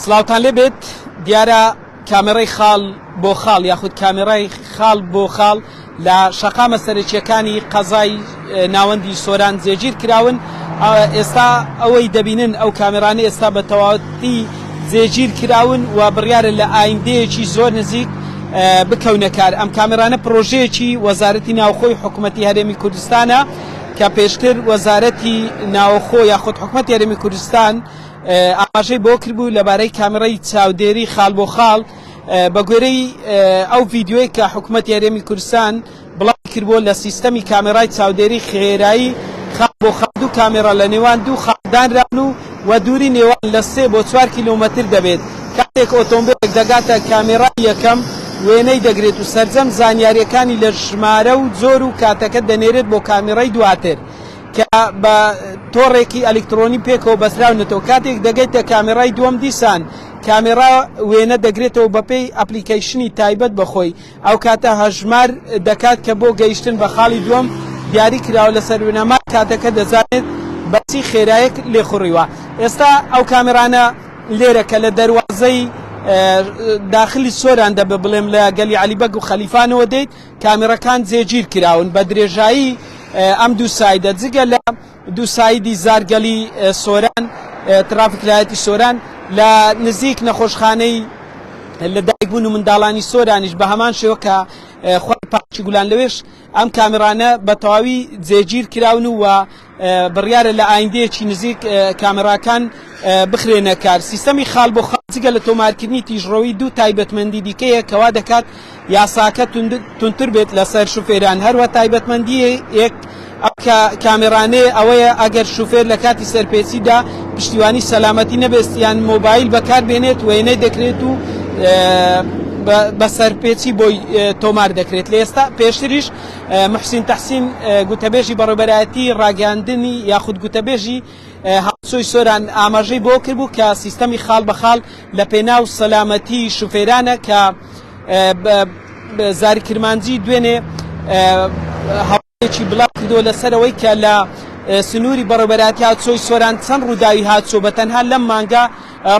سلااوتان لێبێت دیارە کامێرەی خاڵ بۆ خاڵ یاخود کامێرای خاڵ بۆ خاڵ لە شەقامە سەرەکیەکانی قەزای ناوەندی سۆران جێگیر کراون. ئێستا ئەوەی دەبینن ئەو کامێرانە ئێستا بە تەواوەتی جێگیر کراون و بڕیارە لە ئایندەیەکی زۆر نزیک بکەونە کار. ئەم کامێرانە پرۆژەیەکی وەزارەتی ناوخۆی حکوومەتی هەرێمی کوردستانە کە پێشتر وەزارەتی ناوخۆ یاخود حکوومەتی هەرێمی کوردستان ئاماژەی بۆ کردبوو لەبارەی کامێرەی چاودێری خاڵ بۆ خاڵ بە گوێرەی ئەو ڤیددیۆی کە حکوومەتی هەرێمی کوردستان بڵاو کردبووە لە سیستەمی کامێرای چاودێری خێرایی خاڵ بۆ خاڵ دوو کامێرە لە نێوان دوو خاڵدانران و دووری نێوان لە 3 بۆ 4 کیلۆمەتر دەبێت. کاتێک ئۆتۆمبیلێک دەگاتە کامێرای یەکەم وێنەی دەگرێت و سەرجەم زانیاریەکانی لە ژمارە و جۆر و کاتەکە دەنێرێت بۆ کامێرای دواتر کە بە تۆڕێکی ئەلکترۆنی پێکەوە بەسراونێتەوە. کاتێک دەگەیتە کامێرای دووەم دیسان کامێرا وێنە دەگرێتەوە بەپێی ئەپلیکیشنی تایبەت بەخۆی ئەو کاتە هەژمار دەکات کە بۆ گەیشتن بە خاڵی دووەم دیاری کراوە لەسەر وێنەما کاتەکە دەزانێت بەچی خێرایەک لێخوڕیوە. ئێستا ئەو کامێرانە لێرە کە لە دەواازەی داخلی سۆران دەبە بڵێم لە گەلی عەلیبەگ و خەلیفانەوە دەیت کامێرەکان جێگیر کراون بە درێژایی ئەم دوو سایدە جگە لە دوو سایدی زارگەلی سۆران ترافیکلایەتی سۆران لە نزیک نەخۆشخانەی لە دایکبوون و منداڵانی سۆرانیش بە هەمان شێوە کە خۆی پاچی گولان لەوێش ئەم کامێرانە بە تەواوی جێگیر کراون و بڕیارە لە ئایندەیەکی نزیک کامێراکان بخرێنە کار. سیستەمی خاڵ بۆ خاڵ جگە لە تۆمارکردنی تیژڕەوی دوو تایبەتمەندی دیکەیە کەوا دەکات یاساکە تونتر بێت لەسەر شوفێران. هەروە تایبەتمەندی یەک کامێرانەیە ئەوەیە ئەگەر شوفێر لە کاتی سەرپێچیدا پشتیوانی سەلامەتی نەبێستیان مۆبایل بەکاربێنێت وێنەی دەکرێت و بە سەرپێچی بۆی تۆمار دەکرێت. لە ئێستا پێشتریش محسین تەحسین گوتەبێژی بەڕێوەبەرایەتی ڕاگەاندنی یاخود گوتەبێژی هاوچۆی سۆران ئاماژەی بۆ کردبوو کە سیستەمی خاڵ بە خاڵ لە پێناو سەلامەتی شوفێرانە کە زاری کرمانجی دوێنێ هەڵەیەکی بڵاو کردووە لەسەرەوەی کە لە سنووری بەڕێوەبەرایەتی هاوچۆی سۆران چەند ڕووداوی هاتوچۆ بە تەنها لەم مانگە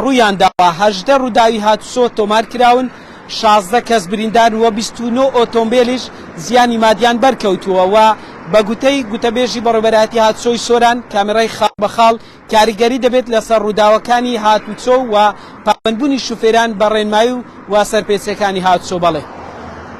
ڕوویان داوە 18 ڕووداوی هاتوچۆ تۆمار کراون 16 کەس بریندار و 29 ئۆتۆمبیلیش زیانی مادیان بەرکەوتووە و بە گوتەی گوتەبێژی بەڕێوەبەرایەتی هاتوچۆی سۆران کامێرای خاڵ بە خاڵ کاریگەری دەبێت لەسەر ڕووداوەکانی هاتوچۆ و پابەندبوونی شوفێران بە ڕێنمایی و سەرپێچیەکانی هاتوچۆ. بەڵێ